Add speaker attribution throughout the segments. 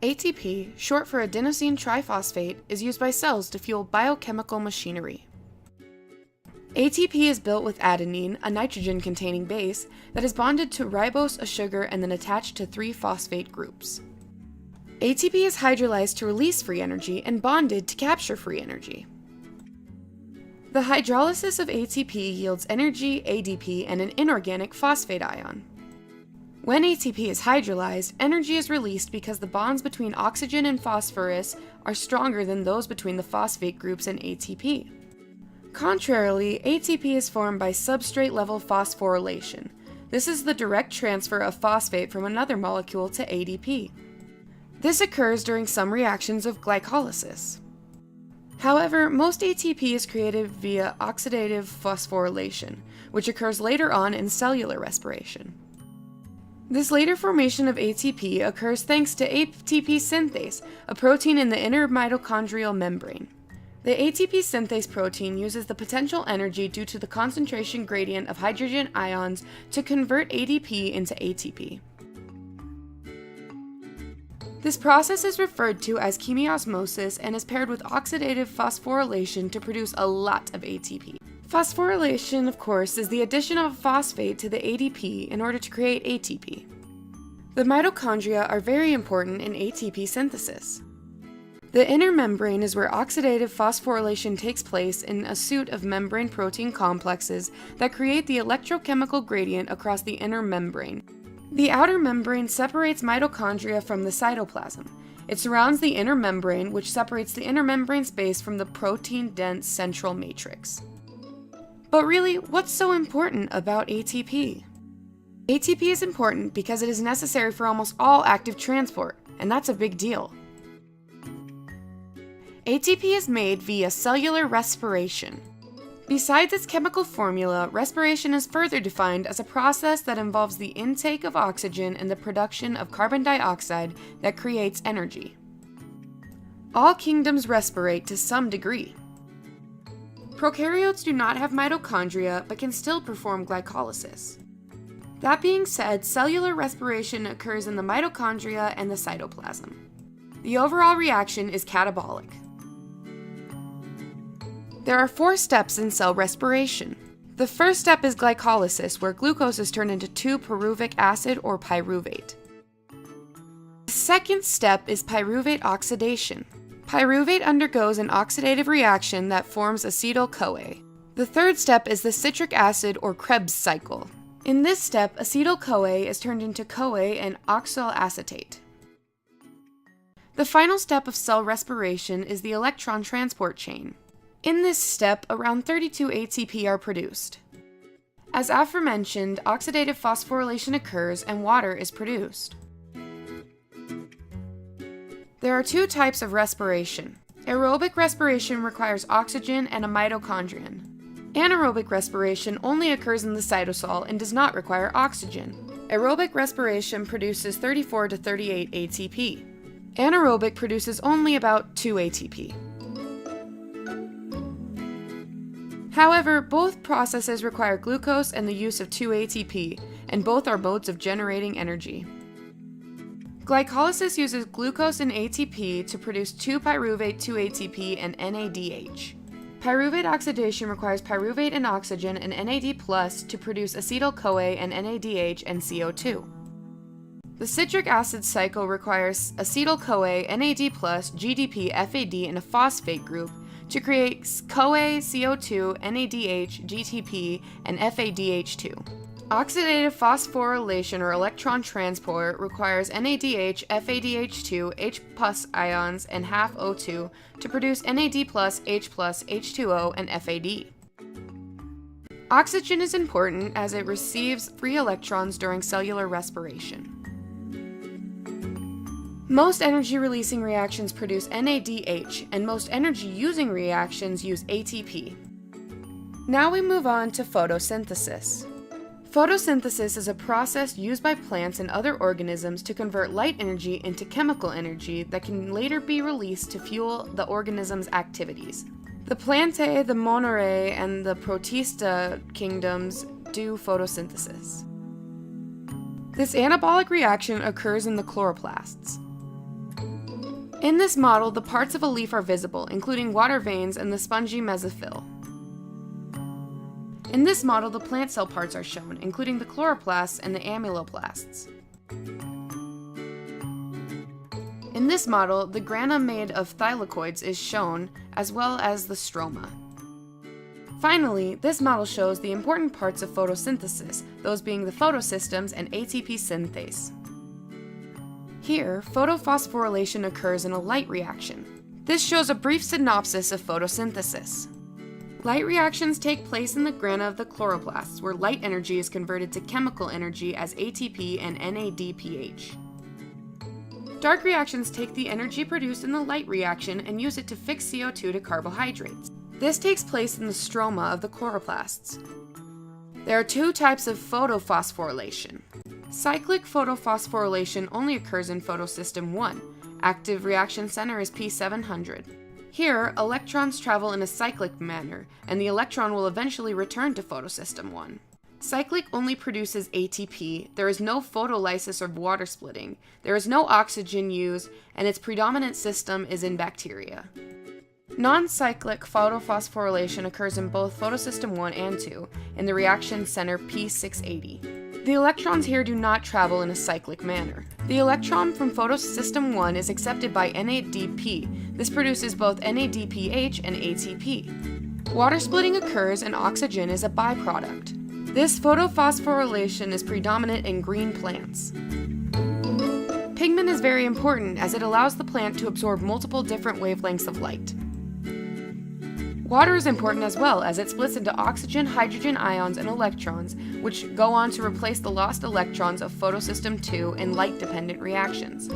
Speaker 1: ATP, short for adenosine triphosphate, is used by cells to fuel biochemical machinery. ATP is built with adenine, a nitrogen-containing base, that is bonded to ribose, a sugar, and then attached to 3 phosphate groups. ATP is hydrolyzed to release free energy and bonded to capture free energy. The hydrolysis of ATP yields energy, ADP, and an inorganic phosphate ion. When ATP is hydrolyzed, energy is released because the bonds between oxygen and phosphorus are stronger than those between the phosphate groups and ATP. Contrarily, ATP is formed by substrate-level phosphorylation. This is the direct transfer of phosphate from another molecule to ADP. This occurs during some reactions of glycolysis. However, most ATP is created via oxidative phosphorylation, which occurs later on in cellular respiration. This later formation of ATP occurs thanks to ATP synthase, a protein in the inner mitochondrial membrane. The ATP synthase protein uses the potential energy due to the concentration gradient of hydrogen ions to convert ADP into ATP. This process is referred to as chemiosmosis and is paired with oxidative phosphorylation to produce a lot of ATP. Phosphorylation, of course, is the addition of phosphate to the ADP in order to create ATP. The mitochondria are very important in ATP synthesis. The inner membrane is where oxidative phosphorylation takes place in a suite of membrane protein complexes that create the electrochemical gradient across the inner membrane. The outer membrane separates mitochondria from the cytoplasm. It surrounds the inner membrane, which separates the inner membrane space from the protein-dense central matrix. But really, what's so important about ATP? ATP is important because it is necessary for almost all active transport, and that's a big deal. ATP is made via cellular respiration. Besides its chemical formula, respiration is further defined as a process that involves the intake of oxygen and the production of carbon dioxide that creates energy. All kingdoms respirate to some degree. Prokaryotes do not have mitochondria but can still perform glycolysis. That being said, cellular respiration occurs in the mitochondria and the cytoplasm. The overall reaction is catabolic. There are 4 steps in cell respiration. The first step is glycolysis, where glucose is turned into 2-pyruvic acid or pyruvate. The second step is pyruvate oxidation. Pyruvate undergoes an oxidative reaction that forms acetyl-CoA. The third step is the citric acid or Krebs cycle. In this step, acetyl-CoA is turned into CoA and oxyl acetate. The final step of cell respiration is the electron transport chain. In this step, around 32 ATP are produced. As aforementioned, oxidative phosphorylation occurs and water is produced. There are 2 types of respiration. Aerobic respiration requires oxygen and a mitochondrion. Anaerobic respiration only occurs in the cytosol and does not require oxygen. Aerobic respiration produces 34 to 38 ATP. Anaerobic produces only about 2 ATP. However, both processes require glucose and the use of 2 ATP, and both are modes of generating energy. Glycolysis uses glucose and ATP to produce 2-pyruvate 2-ATP and NADH. Pyruvate oxidation requires pyruvate and oxygen and NAD+ to produce acetyl-CoA and NADH and CO2. The citric acid cycle requires acetyl-CoA, NAD+, GDP, FAD, and a phosphate group to create CoA, CO2, NADH, GTP, and FADH2. Oxidative phosphorylation or electron transport requires NADH, FADH2, H+ ions, and half O2 to produce NAD+, H+, H2O, and FAD. Oxygen is important as it receives free electrons during cellular respiration. Most energy-releasing reactions produce NADH, and most energy-using reactions use ATP. Now we move on to photosynthesis. Photosynthesis is a process used by plants and other organisms to convert light energy into chemical energy that can later be released to fuel the organism's activities. The Plantae, the Monerae, and the Protista kingdoms do photosynthesis. This anabolic reaction occurs in the chloroplasts. In this model, the parts of a leaf are visible, including water veins and the spongy mesophyll. In this model, the plant cell parts are shown, including the chloroplasts and the amyloplasts. In this model, the grana made of thylakoids is shown, as well as the stroma. Finally, this model shows the important parts of photosynthesis, those being the photosystems and ATP synthase. Here, photophosphorylation occurs in a light reaction. This shows a brief synopsis of photosynthesis. Light reactions take place in the grana of the chloroplasts, where light energy is converted to chemical energy as ATP and NADPH. Dark reactions take the energy produced in the light reaction and use it to fix CO2 to carbohydrates. This takes place in the stroma of the chloroplasts. There are two types of photophosphorylation. Cyclic photophosphorylation only occurs in photosystem 1. Active reaction center is P700. Here, electrons travel in a cyclic manner, and the electron will eventually return to photosystem 1. Cyclic only produces ATP, there is no photolysis or water splitting, there is no oxygen used, and its predominant system is in bacteria. Non-cyclic photophosphorylation occurs in both photosystem 1 and 2, in the reaction center P680. The electrons here do not travel in a cyclic manner. The electron from photosystem 1 is accepted by NADP. This produces both NADPH and ATP. Water splitting occurs and oxygen is a byproduct. This photophosphorylation is predominant in green plants. Pigment is very important as it allows the plant to absorb multiple different wavelengths of light. Water is important as well as it splits into oxygen, hydrogen ions, and electrons, which go on to replace the lost electrons of photosystem 2 in light-dependent reactions.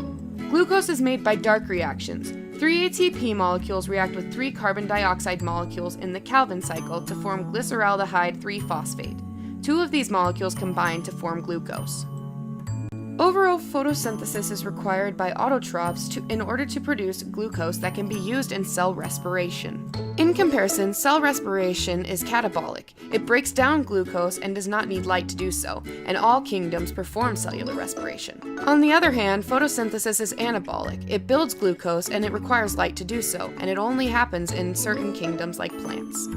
Speaker 1: Glucose is made by dark reactions. 3 ATP molecules react with 3 carbon dioxide molecules in the Calvin cycle to form glyceraldehyde 3-phosphate. 2 of these molecules combine to form glucose. Overall photosynthesis is required by autotrophs in order to produce glucose that can be used in cell respiration. In comparison, cell respiration is catabolic. It breaks down glucose and does not need light to do so, and all kingdoms perform cellular respiration. On the other hand, photosynthesis is anabolic. It builds glucose and it requires light to do so, and it only happens in certain kingdoms like plants.